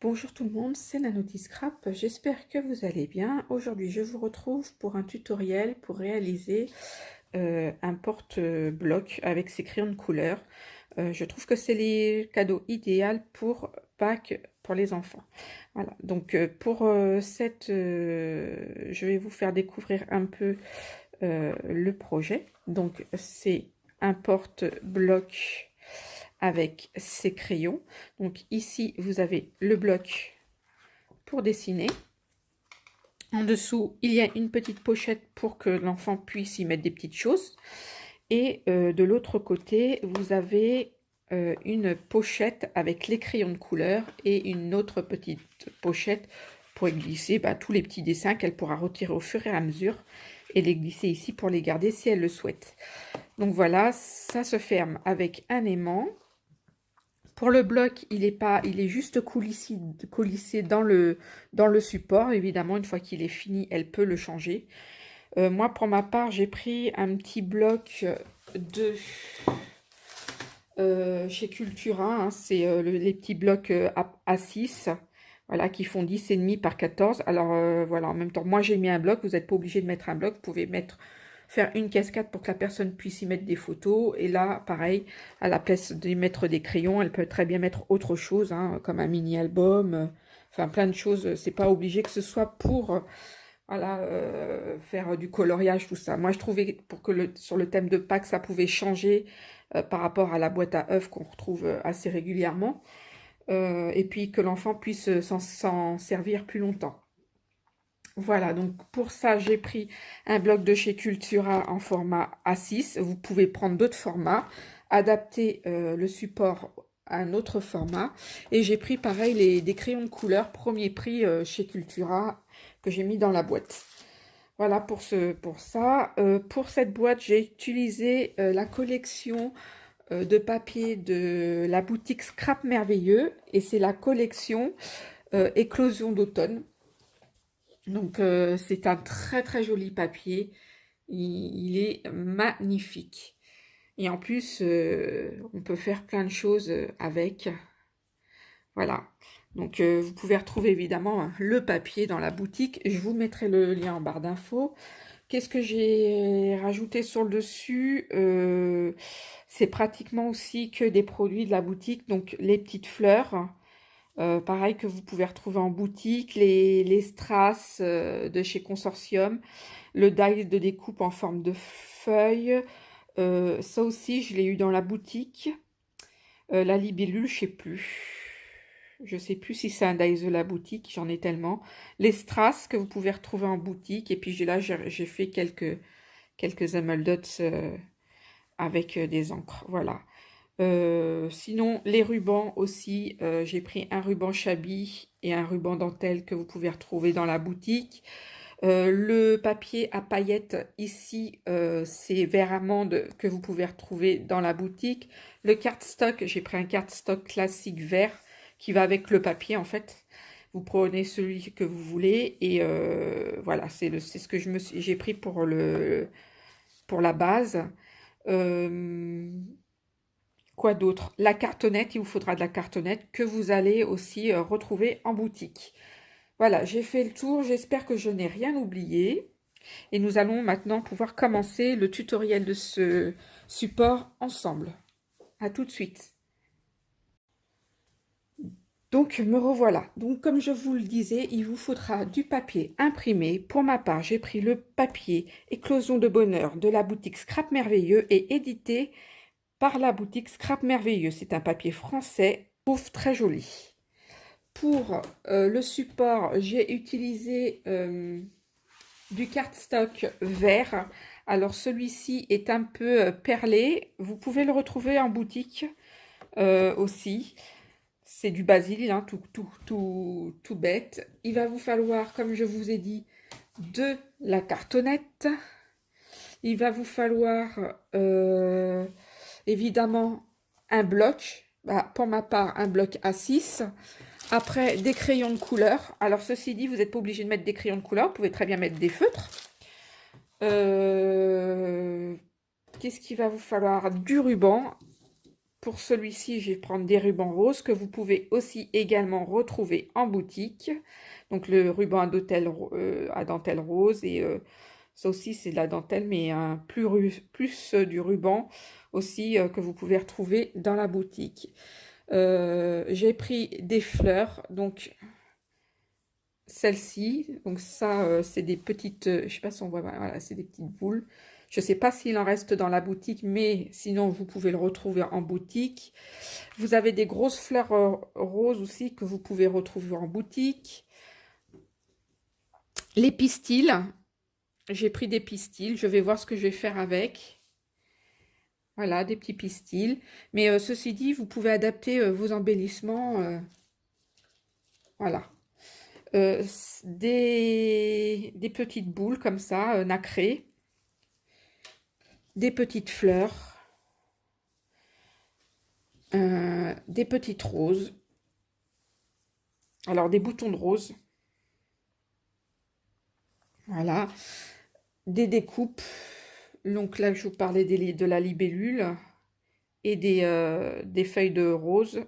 Bonjour tout le monde, c'est Nanoti Scrap, j'espère que vous allez bien. Aujourd'hui je vous retrouve pour un tutoriel pour réaliser un porte-bloc avec ses crayons de couleur. Je trouve que c'est les cadeaux idéaux pour Pâques pour les enfants. Voilà, donc je vais vous faire découvrir un peu le projet. Donc c'est un porte-bloc avec ses crayons. Donc ici, vous avez le bloc pour dessiner. En dessous, il y a une petite pochette pour que l'enfant puisse y mettre des petites choses. Et de l'autre côté, vous avez une pochette avec les crayons de couleur et une autre petite pochette pour y glisser tous les petits dessins qu'elle pourra retirer au fur et à mesure et les glisser ici pour les garder si elle le souhaite. Donc voilà, ça se ferme avec un aimant. Pour le bloc, il est juste coulissé dans le support. Évidemment, une fois qu'il est fini, elle peut le changer. Moi, pour ma part, j'ai pris un petit bloc de chez Cultura. Hein, c'est les petits blocs A6, voilà, qui font 10,5 par 14. Alors, voilà, en même temps, moi, j'ai mis un bloc. Vous n'êtes pas obligé de mettre un bloc. Vous pouvez faire une cascade pour que la personne puisse y mettre des photos. Et là, pareil, à la place de mettre des crayons, elle peut très bien mettre autre chose, hein, comme un mini-album, enfin plein de choses. C'est pas obligé que ce soit pour voilà, faire du coloriage, tout ça. Moi, je trouvais sur le thème de Pâques, ça pouvait changer par rapport à la boîte à œufs qu'on retrouve assez régulièrement. Et puis que l'enfant puisse s'en servir plus longtemps. Voilà, donc pour ça, j'ai pris un bloc de chez Cultura en format A6. Vous pouvez prendre d'autres formats, adapter le support à un autre format. Et j'ai pris pareil des crayons de couleur, premier prix chez Cultura, que j'ai mis dans la boîte. Voilà pour ça. Pour cette boîte, j'ai utilisé la collection de papier de la boutique Scrap Merveilleux. Et c'est la collection Éclosion d'automne. Donc c'est un très très joli papier, il est magnifique. Et en plus, on peut faire plein de choses avec. Voilà. Donc vous pouvez retrouver évidemment hein, le papier dans la boutique. Je vous mettrai le lien en barre d'infos. Qu'est-ce que j'ai rajouté sur le dessus? C'est pratiquement aussi que des produits de la boutique. Donc les petites fleurs. Pareil que vous pouvez retrouver en boutique, les strass de chez Consortium, le die de découpe en forme de feuille. Ça aussi, je l'ai eu dans la boutique. La libellule, je sais plus. Je sais plus si c'est un die de la boutique, j'en ai tellement. Les strass que vous pouvez retrouver en boutique. Et puis là, j'ai fait quelques Amel Dots avec des encres. Voilà. Sinon, les rubans aussi, j'ai pris un ruban Chabi et un ruban dentelle que vous pouvez retrouver dans la boutique. Le papier à paillettes ici, c'est vert amande que vous pouvez retrouver dans la boutique. Le cardstock, j'ai pris un cardstock classique vert qui va avec le papier en fait. Vous prenez celui que vous voulez et voilà, c'est ce que j'ai pris pour la base. Quoi d'autre? La cartonnette, il vous faudra de la cartonnette que vous allez aussi retrouver en boutique. Voilà, j'ai fait le tour, j'espère que je n'ai rien oublié. Et nous allons maintenant pouvoir commencer le tutoriel de ce support ensemble. À tout de suite. Donc, me revoilà. Donc, comme je vous le disais, il vous faudra du papier imprimé. Pour ma part, j'ai pris le papier Éclosion de bonheur de la boutique Scrap Merveilleux et édité par la boutique Scrap Merveilleux. C'est un papier français, je trouve très joli. Pour le support, j'ai utilisé du cardstock vert. Alors celui-ci est un peu perlé. Vous pouvez le retrouver en boutique aussi. C'est du basil, hein, tout bête. Il va vous falloir, comme je vous ai dit, de la cartonnette. Il va vous falloir évidemment un bloc. Pour ma part, un bloc A6. Après, des crayons de couleur. Alors, ceci dit, vous n'êtes pas obligé de mettre des crayons de couleur. Vous pouvez très bien mettre des feutres. Qu'est-ce qu'il va vous falloir? Du ruban pour celui-ci, je vais prendre des rubans roses que vous pouvez aussi également retrouver en boutique. Donc le ruban à dentelle rose et ça aussi c'est de la dentelle mais plus du ruban aussi que vous pouvez retrouver dans la boutique. J'ai pris des fleurs, donc celle-ci, donc ça c'est des petites, je sais pas si on voit, voilà, c'est des petites boules. Je sais pas s'il en reste dans la boutique, mais sinon vous pouvez le retrouver en boutique. Vous avez des grosses fleurs roses aussi que vous pouvez retrouver en boutique. Les pistils, j'ai pris des pistils, je vais voir ce que je vais faire avec. Voilà, des petits pistils. Mais ceci dit, vous pouvez adapter vos embellissements. Voilà. Des petites boules comme ça, nacrées. Des petites fleurs. Des petites roses. Alors, des boutons de rose. Voilà. Des découpes. Donc là, je vous parlais de la libellule et des feuilles de rose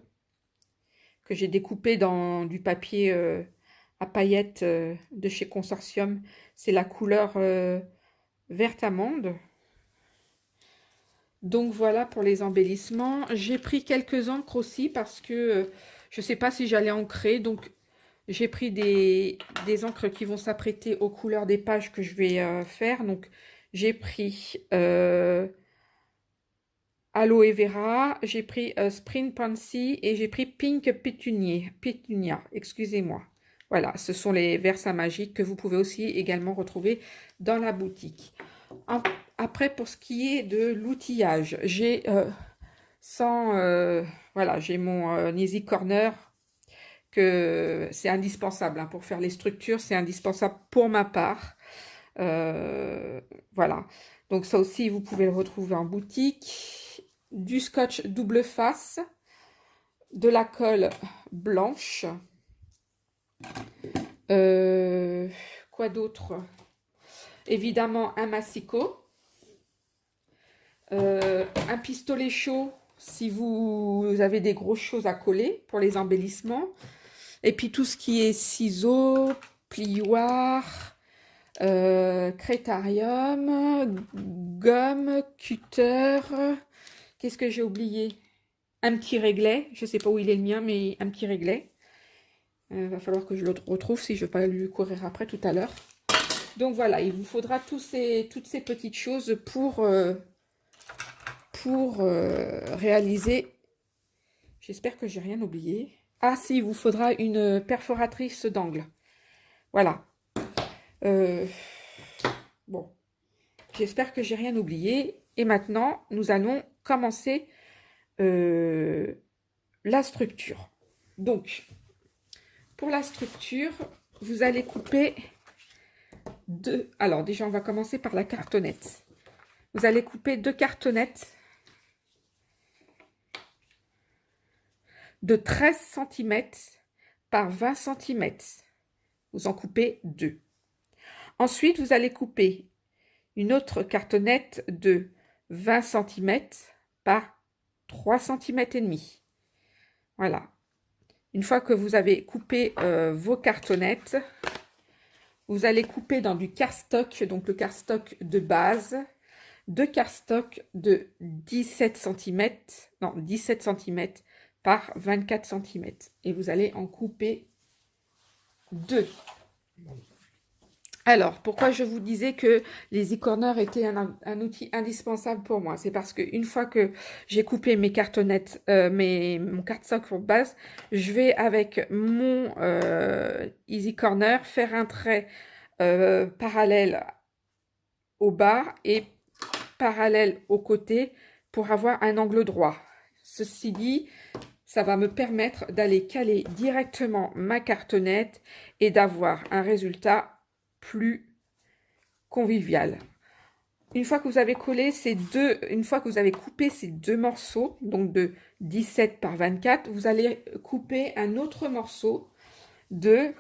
que j'ai découpées dans du papier à paillettes de chez Consortium. C'est la couleur verte amande. Donc voilà pour les embellissements. J'ai pris quelques encres aussi parce que je ne sais pas si j'allais ancrer. Donc j'ai pris des encres qui vont s'apprêter aux couleurs des pages que je vais faire. Donc j'ai pris Aloe Vera, j'ai pris Spring Pansy et j'ai pris Pink Pétunia, excusez-moi. Voilà, ce sont les versants magiques que vous pouvez aussi également retrouver dans la boutique. Après, pour ce qui est de l'outillage, j'ai voilà, j'ai mon Easy Corner que c'est indispensable hein, pour faire les structures, c'est indispensable pour ma part. Voilà, donc ça aussi vous pouvez le retrouver en boutique. Du scotch double face, de la colle blanche. Quoi d'autre? Évidemment un massicot. Un pistolet chaud si vous avez des grosses choses à coller pour les embellissements. Et puis tout ce qui est ciseaux, plioir, crétarium, gomme, cutter. Qu'est-ce que j'ai oublié? Un petit réglet. Je ne sais pas où il est le mien, mais un petit réglet. Va falloir que je le retrouve si je ne veux pas lui courir après tout à l'heure. Donc voilà, il vous faudra toutes ces petites choses pour réaliser. J'espère que j'ai rien oublié. Ah si, il vous faudra une perforatrice d'angle. Voilà. Bon, j'espère que j'ai rien oublié. Et maintenant, nous allons commencer la structure. Donc, pour la structure, vous allez couper deux. Alors déjà, on va commencer par la cartonnette. Vous allez couper deux cartonnettes de 13 cm par 20 cm. Vous en coupez deux. Ensuite, vous allez couper une autre cartonnette de 20 cm par 3 cm et demi. Voilà. Une fois que vous avez coupé vos cartonnettes, vous allez couper dans du cardstock, donc le cardstock de base, deux cardstocks de 17 cm, non 17 cm par 24 cm. Et vous allez en couper deux. Alors, pourquoi je vous disais que les e-corners étaient un outil indispensable pour moi? C'est parce qu'une fois que j'ai coupé mes cartonnettes, mon cardstock pour base, je vais avec mon Easy Corner faire un trait parallèle au bas et parallèle au côté pour avoir un angle droit. Ceci dit, ça va me permettre d'aller caler directement ma cartonnette et d'avoir un résultat plus convivial. Une fois que vous avez collé une fois que vous avez coupé ces deux morceaux, donc de 17 par 24, vous allez couper un autre morceau de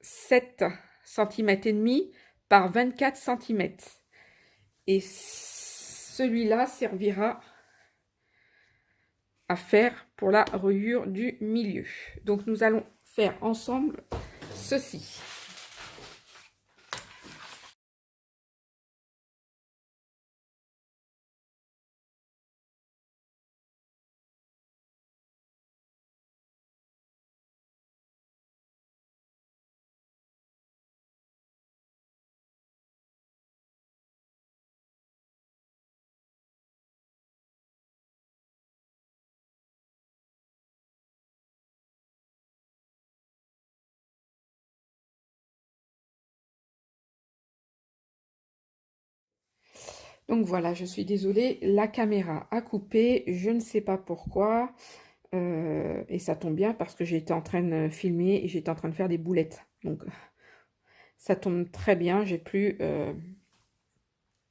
7 cm et demi par 24 cm. Et celui-là servira à faire pour la reliure du milieu. Donc nous allons faire ensemble ceci. Donc voilà, je suis désolée, la caméra a coupé, je ne sais pas pourquoi, et ça tombe bien parce que j'étais en train de filmer et j'étais en train de faire des boulettes. Donc ça tombe très bien, j'ai pu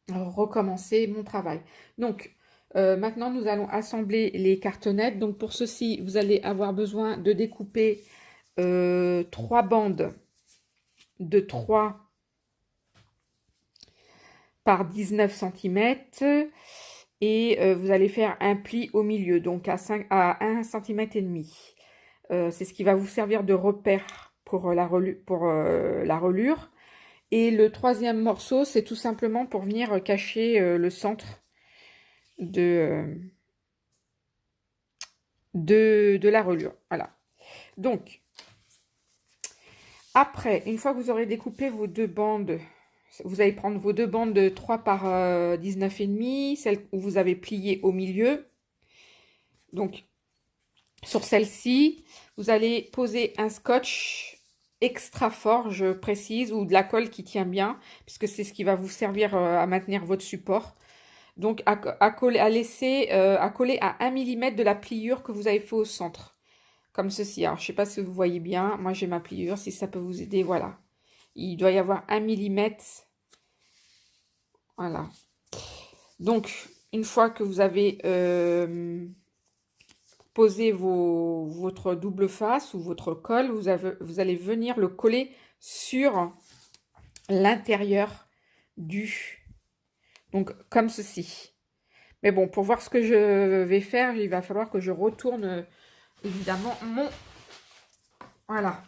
recommencer mon travail. Donc maintenant nous allons assembler les cartonnettes. Donc pour ceci, vous allez avoir besoin de découper 3 bandes de 3 par 19 centimètres. Et vous allez faire un pli au milieu, donc à 1 cm et demi. C'est ce qui va vous servir de repère pour la reliure. Et le troisième morceau, c'est tout simplement pour venir cacher le centre de la reliure. Voilà. Donc, après, une fois que vous aurez découpé vos 2 bandes, vous allez prendre vos 2 bandes de 3 par 19,5, celle où vous avez plié au milieu. Donc, sur celle-ci, vous allez poser un scotch extra fort, je précise, ou de la colle qui tient bien, puisque c'est ce qui va vous servir à maintenir votre support. Donc, à coller à 1 mm de la pliure que vous avez fait au centre. Comme ceci. Alors, je ne sais pas si vous voyez bien. Moi, j'ai ma pliure. Si ça peut vous aider, voilà. Il doit y avoir 1 mm. Voilà. Donc, une fois que vous avez posé votre double face ou votre colle, vous allez venir le coller sur l'intérieur du... Donc, comme ceci. Mais bon, pour voir ce que je vais faire, il va falloir que je retourne, évidemment, mon... Voilà.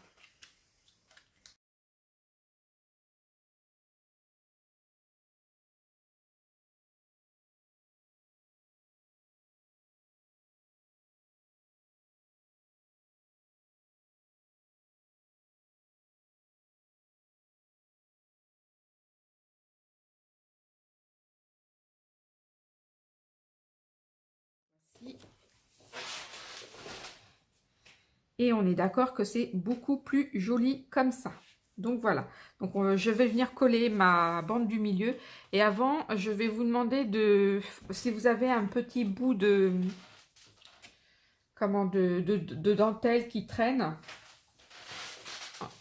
Et on est d'accord que c'est beaucoup plus joli comme ça. Donc voilà. Donc je vais venir coller ma bande du milieu. Et avant, je vais vous demander de... Si vous avez un petit bout de... Comment de dentelle qui traîne.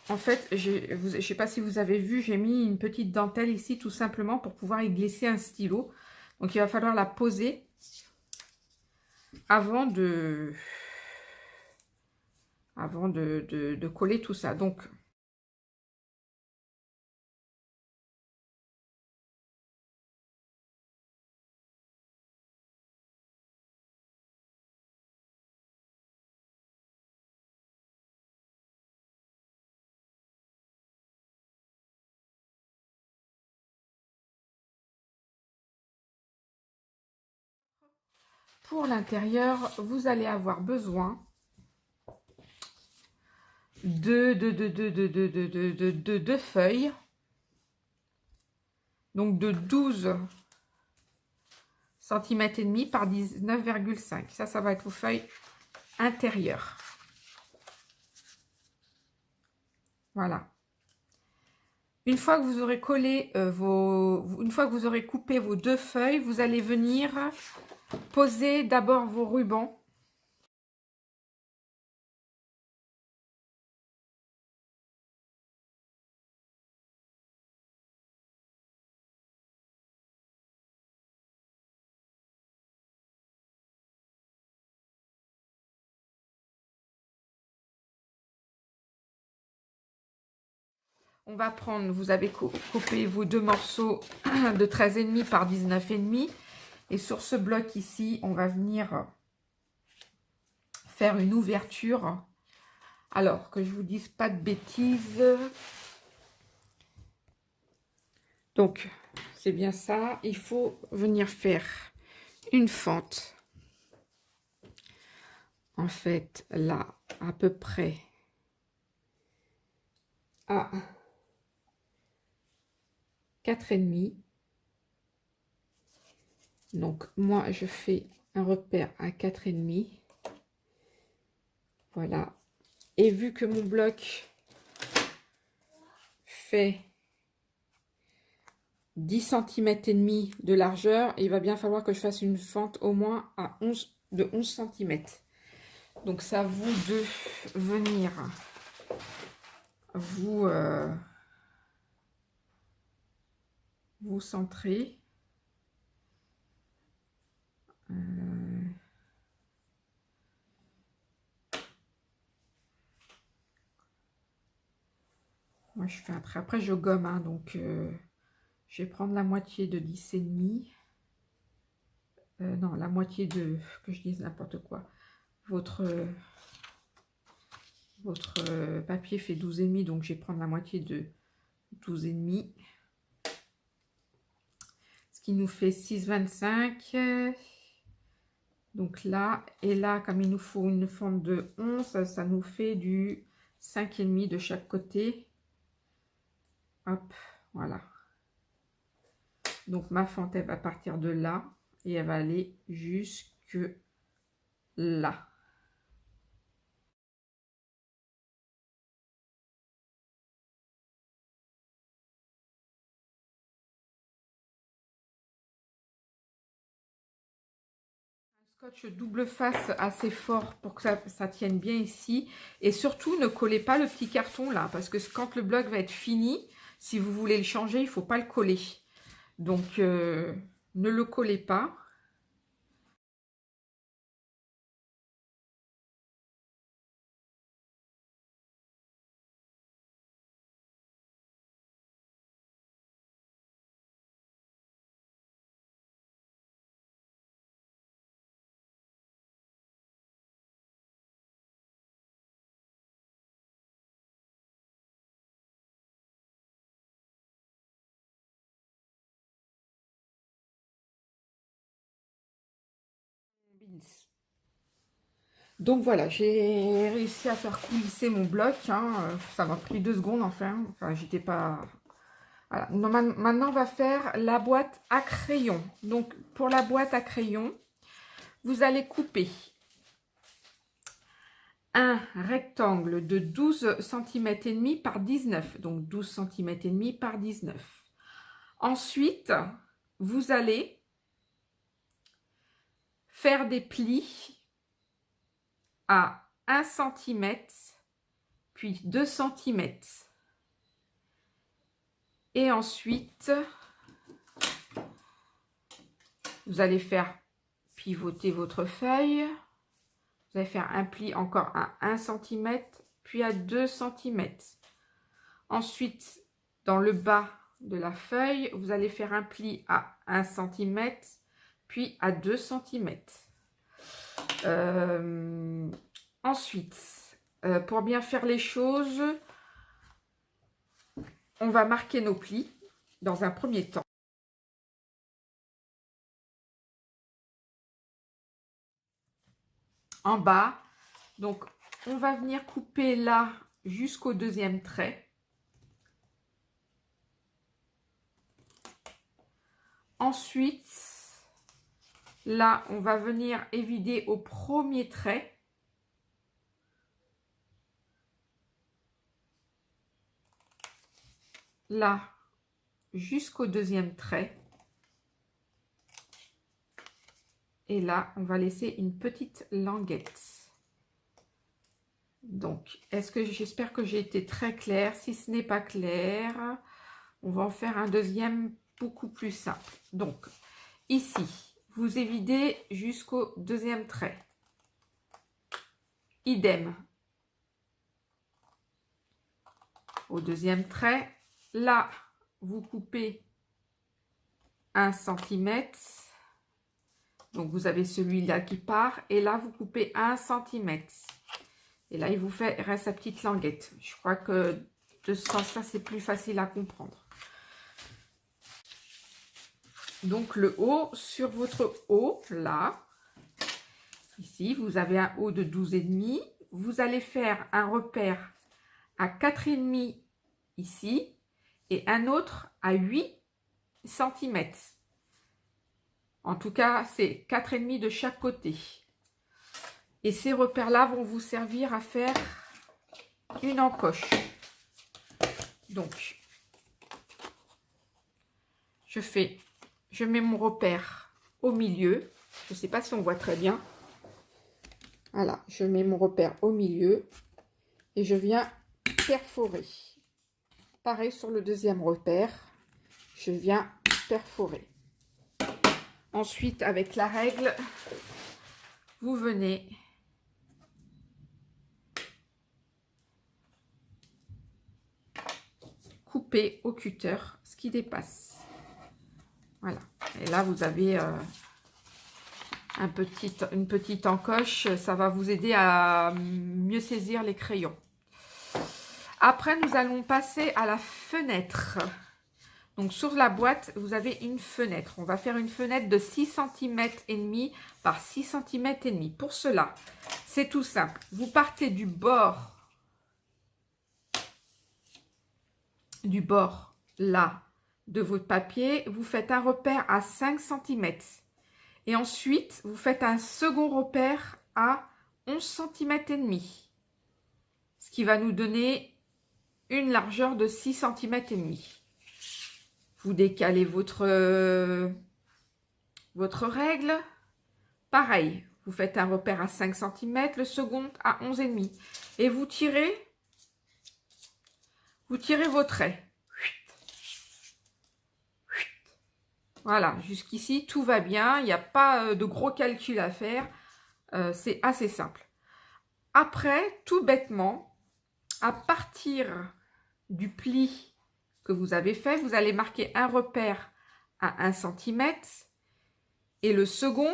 En fait, je ne sais pas si vous avez vu, j'ai mis une petite dentelle ici tout simplement pour pouvoir y glisser un stylo. Donc il va falloir la poser avant de coller tout ça. Donc pour l'intérieur, vous allez avoir besoin de feuilles, donc de 12 cm et demi par 19,5. Ça va être vos feuilles intérieures. Voilà. Une fois que vous aurez collé une fois que vous aurez coupé vos 2 feuilles, vous allez venir poser d'abord vos rubans. On va prendre, vous avez coupé vos 2 morceaux de 13,5 par 19,5. Et sur ce bloc ici, on va venir faire une ouverture. Alors, que je vous dise pas de bêtises. Donc, c'est bien ça. Il faut venir faire une fente. En fait, là, à peu près à 4,5. Donc, moi, je fais un repère à 4,5. Voilà. Et vu que mon bloc fait 10 cm et demi de largeur, il va bien falloir que je fasse une fente au moins à 11 cm. Donc, c'est à vous de venir vous centrer. Moi, je fais après je gomme, hein, donc je vais prendre la moitié de 10,5. Non, la moitié de, que je dise n'importe quoi. Votre papier fait 12,5, donc je vais prendre la moitié de 12,5. Ce qui nous fait 6,25. Donc là, et là, comme il nous faut une fente de 11, ça nous fait du 5,5 de chaque côté. Hop, voilà. Donc ma fente, elle va partir de là et elle va aller jusque là. Scotch double face assez fort pour que ça tienne bien ici. Et surtout, ne collez pas le petit carton là, parce que quand le bloc va être fini, si vous voulez le changer, il ne faut pas le coller. Donc, ne le collez pas. Donc voilà, j'ai réussi à faire coulisser mon bloc. Hein. Ça m'a pris 2 secondes enfin. Enfin, j'étais pas... Voilà. Maintenant, on va faire la boîte à crayon. Donc, pour la boîte à crayon, vous allez couper un rectangle de 12 cm et demi par 19. Donc, 12 cm et demi par 19. Ensuite, vous allez faire des plis à 1 cm, puis 2 cm. Et ensuite, vous allez faire pivoter votre feuille. Vous allez faire un pli encore à 1 cm, puis à 2 cm. Ensuite, dans le bas de la feuille, vous allez faire un pli à 1 cm, puis à 2 cm. Ensuite, pour bien faire les choses, on va marquer nos plis dans un premier temps. En bas, donc on va venir couper là jusqu'au deuxième trait. Ensuite, là, on va venir évider au premier trait. Là, jusqu'au deuxième trait. Et là, on va laisser une petite languette. Donc, j'espère que j'ai été très claire. Si ce n'est pas clair, on va en faire un deuxième beaucoup plus simple. Donc, ici, vous évidez jusqu'au deuxième trait. Idem. Au deuxième trait, là, vous coupez 1 cm. Donc, vous avez celui-là qui part. Et là, vous coupez 1 cm. Et là, il vous reste sa petite languette. Je crois que de ce sens-là, c'est plus facile à comprendre. Donc, le haut, sur votre haut, là, ici, vous avez un haut de 12,5. Vous allez faire un repère à 4,5 ici et un autre à 8 cm. En tout cas, c'est 4,5 de chaque côté. Et ces repères-là vont vous servir à faire une encoche. Donc, je mets mon repère au milieu. Je ne sais pas si on voit très bien. Voilà, je mets mon repère au milieu et je viens perforer. Pareil sur le deuxième repère, je viens perforer. Ensuite, avec la règle, vous venez couper au cutter ce qui dépasse. Voilà. Et là, vous avez une petite encoche. Ça va vous aider à mieux saisir les crayons. Après, nous allons passer à la fenêtre. Donc, sur la boîte, vous avez une fenêtre. On va faire une fenêtre de 6 cm et demi par 6 cm et demi. Pour cela, c'est tout simple. Vous partez du bord là de votre papier. Vous faites un repère à 5 cm. Et ensuite, vous faites un second repère à 11 cm et demi. Ce qui va nous donner une largeur de 6 cm et demi. Vous décalez votre règle. Pareil, vous faites un repère à 5 cm, le second à 11,5. Et vous tirez vos traits. Voilà, jusqu'ici, tout va bien. Il n'y a pas de gros calcul à faire. C'est assez simple. Après, tout bêtement, à partir du pli que vous avez fait, vous allez marquer un repère à 1 cm et le second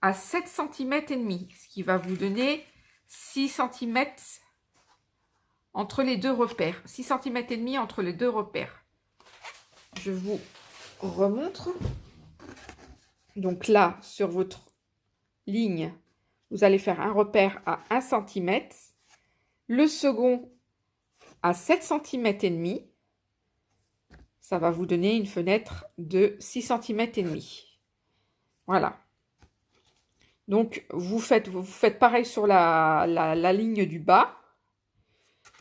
à 7 cm et demi, ce qui va vous donner 6 cm entre les deux repères. 6 cm et demi entre les deux repères. Je vous remontre. Donc là, sur votre ligne, vous allez faire un repère à 1 cm, le second à 7 cm et demi. Ça va vous donner une fenêtre de 6 cm et demi. Voilà. Donc, vous faites pareil sur la ligne du bas.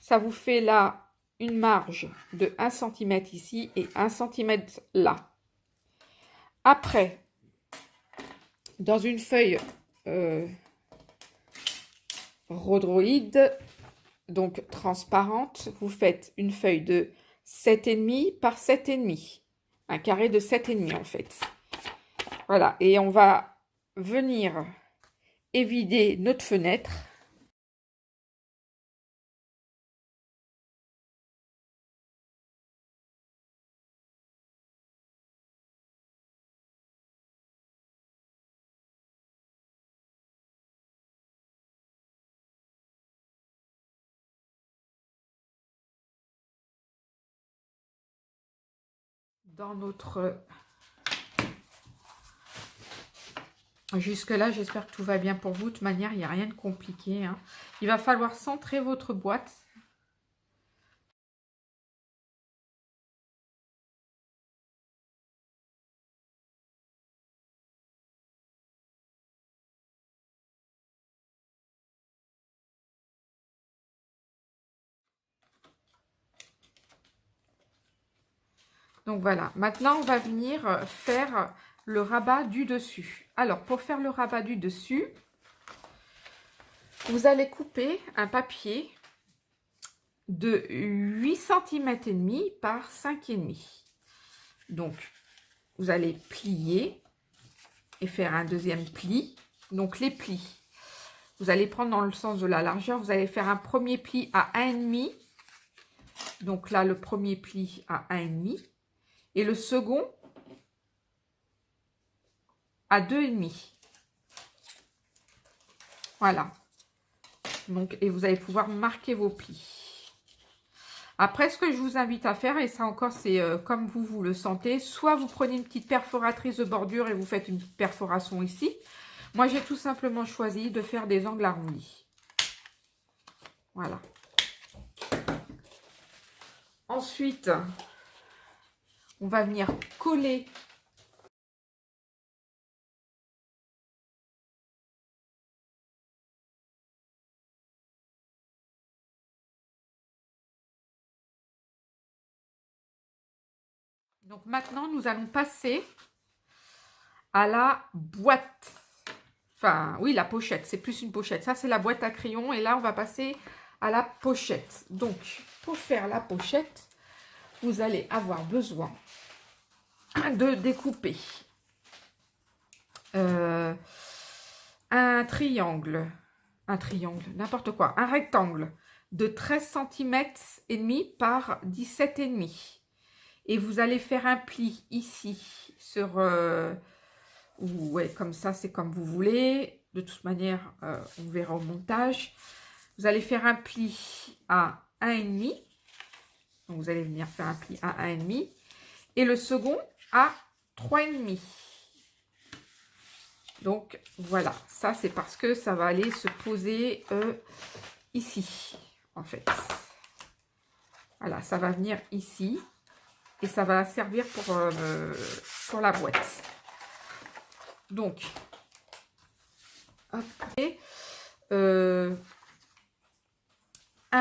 Ça vous fait là une marge de 1 cm ici et 1 cm là. Après, dans une feuille rhodroïde, donc transparente, vous faites une feuille de 7,5 par 7,5. Un carré de 7,5 en fait. Voilà, et on va venir évider notre fenêtre. Dans notre... Jusque-là, j'espère que tout va bien pour vous. De toute manière, il n'y a rien de compliqué, hein. Il va falloir centrer votre boîte. Donc voilà, maintenant on va venir faire le rabat du dessus. Alors pour faire le rabat du dessus, vous allez couper un papier de 8 cm et demi par 5,5. Donc vous allez plier et faire un deuxième pli. Donc les plis, vous allez prendre dans le sens de la largeur, vous allez faire un premier pli à 1,5. Donc là le premier pli à 1,5. Et le second à 2,5. Voilà. Donc, et vous allez pouvoir marquer vos plis. Après, ce que je vous invite à faire, et ça encore, c'est comme vous le sentez, soit vous prenez une petite perforatrice de bordure et vous faites une petite perforation ici. Moi, j'ai tout simplement choisi de faire des angles arrondis. Voilà. Ensuite, on va venir coller. Donc maintenant, nous allons passer à la boîte. Enfin, oui, la pochette. C'est plus une pochette. Ça, c'est la boîte à crayons. Et là, on va passer à la pochette. Donc, pour faire la pochette, vous allez avoir besoin de découper un triangle, n'importe quoi, un rectangle de 13 cm et demi par 17,5. Et vous allez faire un pli ici sur, ouais, comme ça, c'est comme vous voulez. De toute manière, on verra au montage. Vous allez faire un pli à 1,5. Donc, vous allez venir faire un pli à 1,5. Et le second à 3,5. Donc, voilà. Ça, c'est parce que ça va aller se poser ici, en fait. Voilà, ça va venir ici. Et ça va servir pour la boîte. Donc, après, un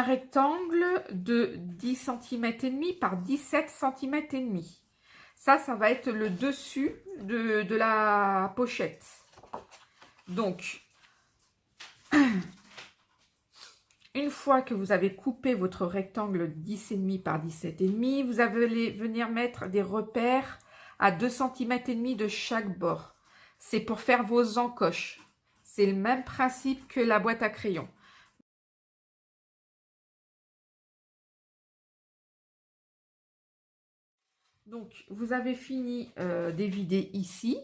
rectangle de 10 cm et demi par 17 cm et demi. Ça va être le dessus de la pochette. Donc, une fois que vous avez coupé votre rectangle 10,5 par 17,5, vous allez venir mettre des repères à 2 cm et demi de chaque bord. C'est pour faire vos encoches. C'est le même principe que la boîte à crayons. Donc, vous avez fini d'évider ici.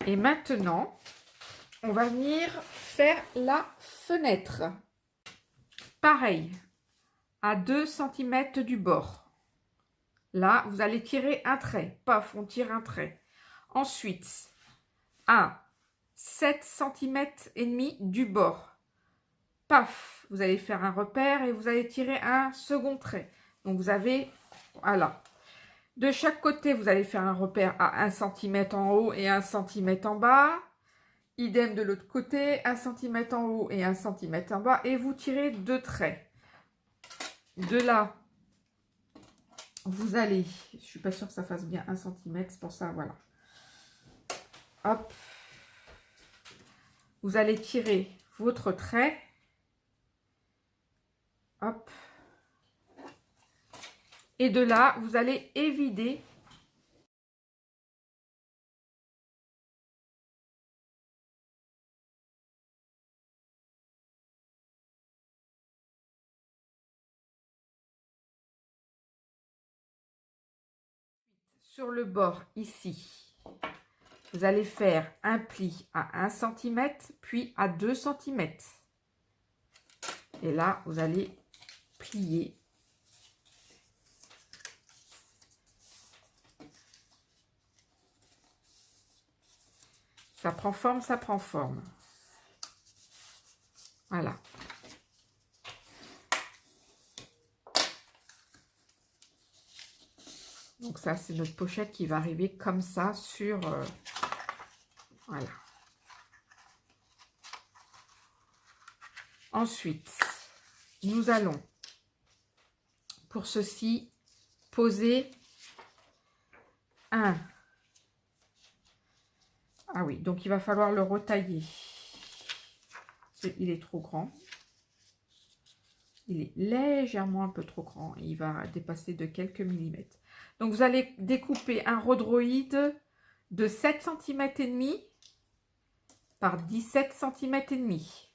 Et maintenant, on va venir faire la fenêtre. Pareil, à 2 cm du bord. Là, vous allez tirer un trait. Paf, on tire un trait. Ensuite, à 7 cm et demi du bord. Paf, vous allez faire un repère et vous allez tirer un second trait. Donc, vous avez, voilà. De chaque côté, vous allez faire un repère à 1 cm en haut et 1 cm en bas. Idem de l'autre côté, 1 cm en haut et 1 cm en bas. Et vous tirez 2 traits. De là, vous allez, je ne suis pas sûre que ça fasse bien 1 cm, c'est pour ça, voilà. Hop. Vous allez tirer votre trait. Hop. Et de là, vous allez évider sur le bord ici. Vous allez faire un pli à 1 cm, puis à 2 cm. Et là, vous allez plier. Ça prend forme, ça prend forme. Voilà. Donc ça, c'est notre pochette qui va arriver comme ça sur... voilà. Ensuite, nous allons, pour ceci, poser un... Ah oui, donc il va falloir le retailler. Il est trop grand. Il est légèrement un peu trop grand. Il va dépasser de quelques millimètres. Donc, vous allez découper un rhodroïde de 7 cm et demi par 17 cm et demi.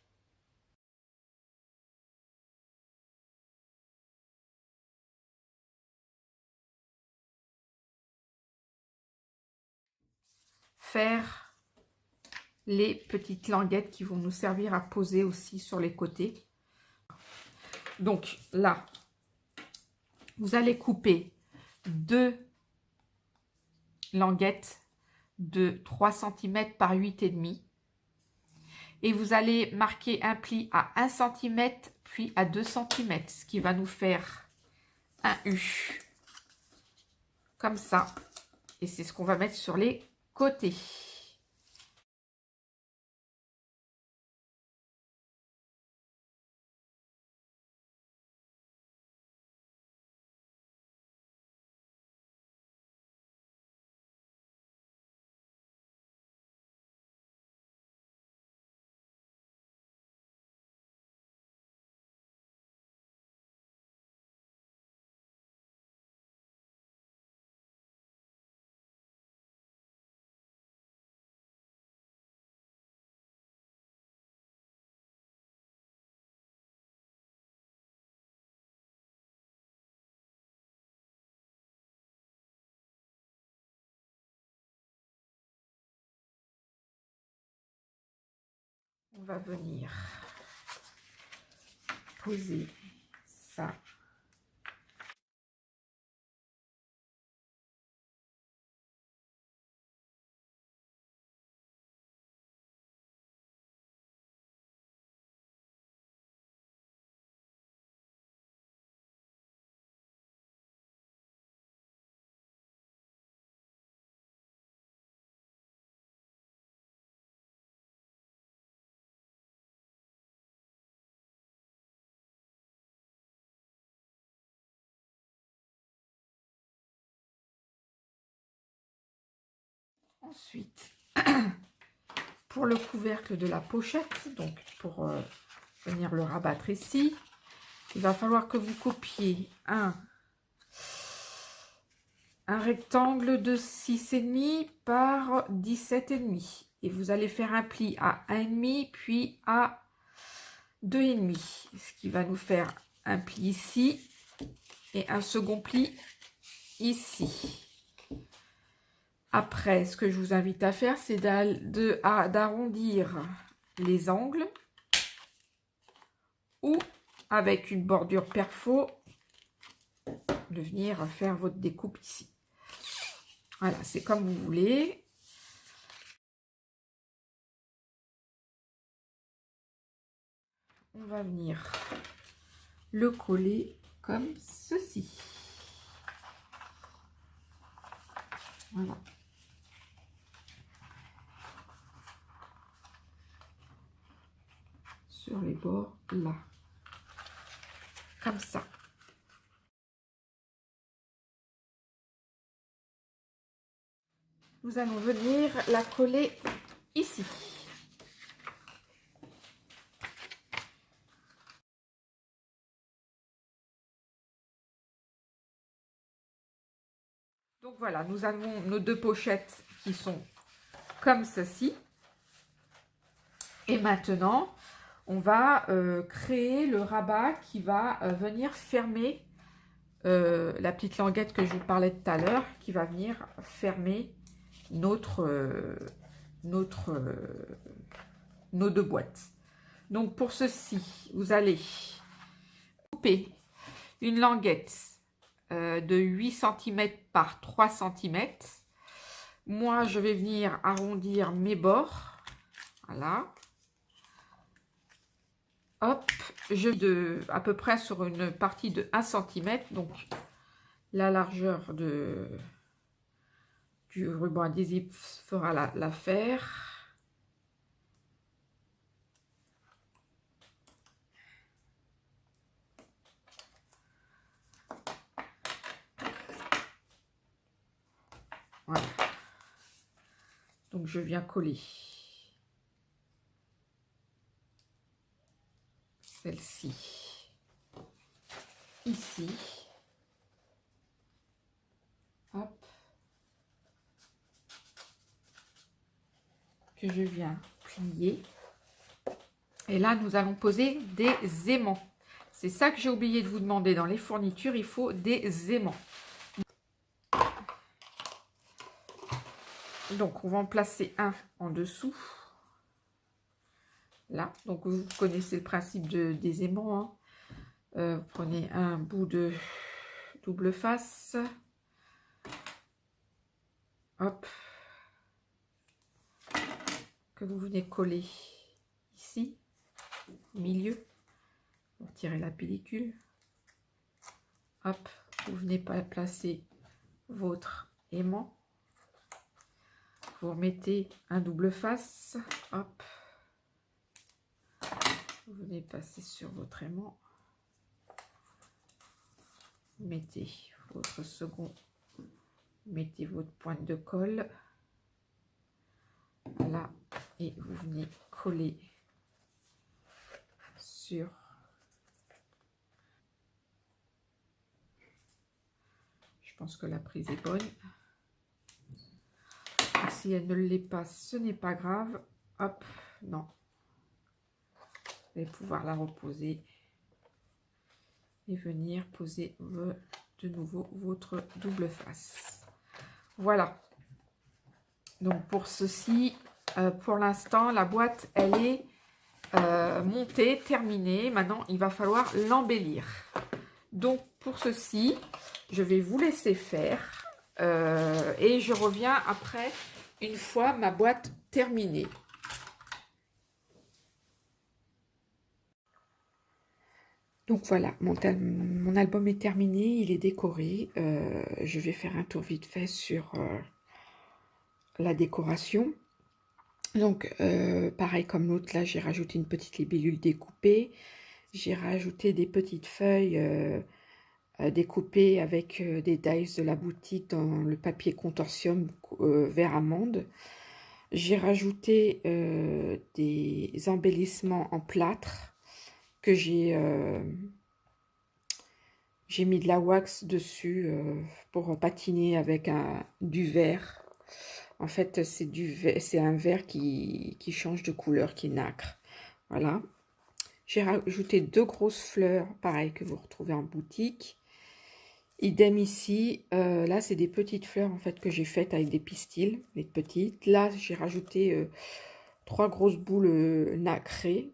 faire les petites languettes qui vont nous servir à poser aussi sur les côtés. Donc là, vous allez couper 2 languettes de 3 cm par 8,5 et vous allez marquer un pli à 1 cm puis à 2 cm, ce qui va nous faire un U comme ça, et c'est ce qu'on va mettre sur les côtés. On va venir poser ça. Ensuite, pour le couvercle de la pochette, donc pour venir le rabattre ici, il va falloir que vous copiez un rectangle de 6,5 par 17,5 et vous allez faire un pli à 1,5 puis à 2,5, ce qui va nous faire un pli ici et un second pli ici. Après, ce que je vous invite à faire, c'est d'arrondir les angles ou avec une bordure perfo, de venir faire votre découpe ici. Voilà, c'est comme vous voulez. On va venir le coller comme ceci. Voilà. Sur les bords là, comme ça. Nous allons venir la coller ici. Donc voilà, nous avons nos 2 pochettes qui sont comme ceci. Et maintenant, on va créer le rabat qui va venir fermer la petite languette que je vous parlais tout à l'heure, qui va venir fermer nos 2 boîtes. Donc pour ceci, vous allez couper une languette de 8 cm par 3 cm. Moi, je vais venir arrondir mes bords. Voilà. Hop, à peu près sur une partie de 1 cm, donc la largeur du ruban adhésif fera l'affaire. Voilà. Donc je viens coller celle-ci ici. Hop. Que je viens plier. Et là, nous allons poser des aimants. C'est ça que j'ai oublié de vous demander dans les fournitures. Il faut des aimants. Donc, on va en placer un en dessous. Là, donc vous connaissez le principe des aimants. Hein. Vous prenez un bout de double face. Hop. Que vous venez coller ici, au milieu. Pour tirer la pellicule. Hop. Vous venez placer votre aimant. Vous remettez un double face. Hop. Vous venez passer sur votre aimant. Mettez votre second. Mettez votre pointe de colle. Là. Et vous venez coller sur. Je pense que la prise est bonne. Et si elle ne l'est pas, ce n'est pas grave. Hop, non. Vous allez pouvoir la reposer. Et venir poser de nouveau votre double face. Voilà. Donc pour ceci, pour l'instant, la boîte, elle est montée, terminée. Maintenant, il va falloir l'embellir. Donc pour ceci, je vais vous laisser faire. Et je reviens après, une fois ma boîte terminée. Donc voilà, mon album est terminé, il est décoré. Je vais faire un tour vite fait sur la décoration. Donc pareil comme l'autre, là j'ai rajouté une petite libellule découpée. J'ai rajouté des petites feuilles découpées avec des dies de la boutique dans le papier contorsium vert amande. J'ai rajouté des embellissements en plâtre que j'ai mis de la wax dessus pour patiner avec du vert. En fait, c'est un vert qui change de couleur, qui est nacre. Voilà. J'ai rajouté 2 grosses fleurs, pareil, que vous retrouvez en boutique. Idem ici. Là, c'est des petites fleurs, en fait, que j'ai faites avec des pistils, les petites. Là, j'ai rajouté 3 grosses boules nacrées.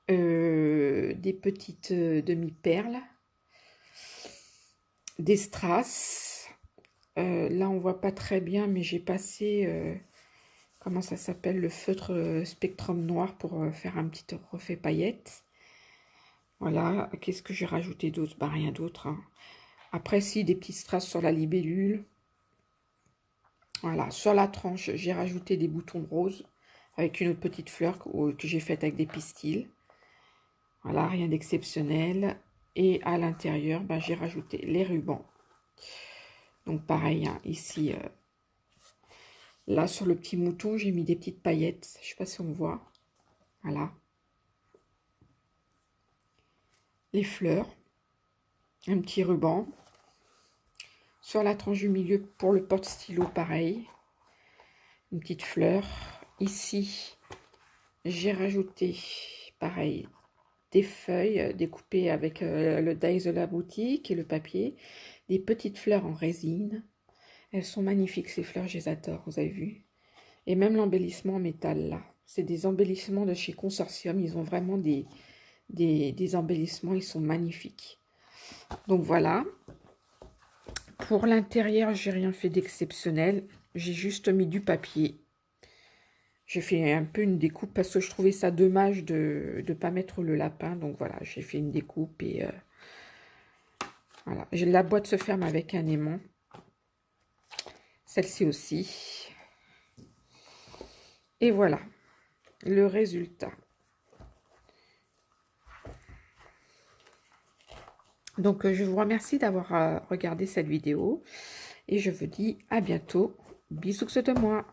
Des petites demi-perles. Des strass. Là, on voit pas très bien, mais j'ai passé, comment ça s'appelle, le feutre Spectrum noir pour faire un petit refait paillettes. Voilà. Qu'est-ce que j'ai rajouté d'autre? Bah, rien d'autre. Hein. Après, si, des petits strass sur la libellule. Voilà. Sur la tranche, j'ai rajouté des boutons roses avec une autre petite fleur que j'ai faite avec des pistils. Voilà, rien d'exceptionnel. Et à l'intérieur, ben, j'ai rajouté les rubans. Donc pareil, hein, ici, là sur le petit mouton, j'ai mis des petites paillettes. Je ne sais pas si on voit. Voilà. Les fleurs. Un petit ruban. Sur la tranche du milieu, pour le porte-stylo, pareil. Une petite fleur. Ici, j'ai rajouté, pareil, des feuilles découpées avec le dies de la boutique et le papier. Des petites fleurs en résine. Elles sont magnifiques, ces fleurs, je les adore, vous avez vu. Et même l'embellissement en métal, là. C'est des embellissements de chez Consortium. Ils ont vraiment des embellissements, ils sont magnifiques. Donc voilà. Pour l'intérieur, j'ai rien fait d'exceptionnel. J'ai juste mis du papier. J'ai fait un peu une découpe parce que je trouvais ça dommage de ne pas mettre le lapin. Donc voilà, j'ai fait une découpe et voilà. La boîte se ferme avec un aimant. Celle-ci aussi. Et voilà le résultat. Donc je vous remercie d'avoir regardé cette vidéo. Et je vous dis à bientôt. Bisous de moi.